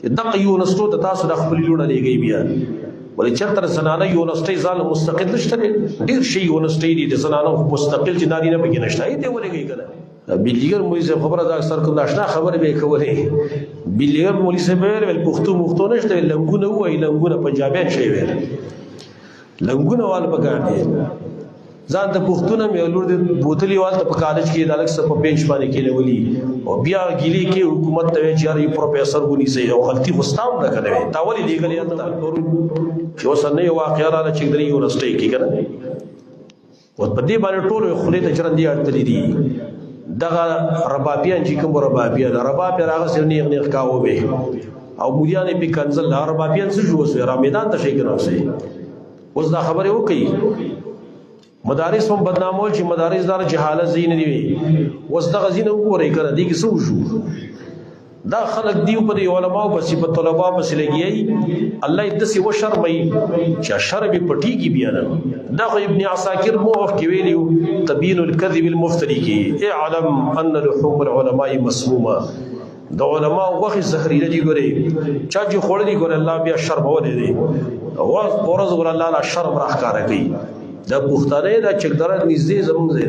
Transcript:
دغه یونیورسټو ته تاسو د خپل لونه لګي بیا ولې چرته زنانه یونیورسټي ځان مستقل نشته ډیر شي یونیورسټي دي د زنانه مستقل چې نارینه به نشته دې ولګي کنه بلیګر مولوی صاحب خبره دا اکثر کوم ناشنا خبره به کولې بلیګر مولوی صاحب ول پښتو نشته لنګونه وای لنګونه پنجابیان شي ویل لنګونه وال بګاډي ځان ته پښتون مې ولور د بوتلی وال ته په کالج کې د الګ څه په بنچ باندې کې لولي او بیا ګيلي کې حکومت ته چې یو پروفیسور ونی سي او غلطي مستام نه کوي تا ولي لیګل یا ته چې وسنه یو واقعا را چې د یونیورسيټي کې کنه او په دې باندې ټول خلې ته چرندې اړتلې دي دغه ربابیان چې کوم ربابیان راغه سر نه کاوه به او موليان په کنزل ربابیان څه جوړ سره میدان ته شي کنه اوس دا خبره وکي مدارس هم بدنامول چې مدارس دار جهالت زین دی اوس دغه زین وګورئ کنه دي کې څه وشو دا خلق دیو په علماء په صفت طلباء په لګي الله دسي و شرمي چې شرم پټي کی بیان دا ابن عساکر موقف کې ویلو تبین الكذب المفتري کې اعلم ان لحوم العلماء مسمومه د علماء وخت زهريله دي ګوري چا چې خور دي ګور الله بیا شرم ولې دي او ورځ ګور الله لا شرم راخاره کوي دا پښتانه دا چکدار نږدې زمونږ دی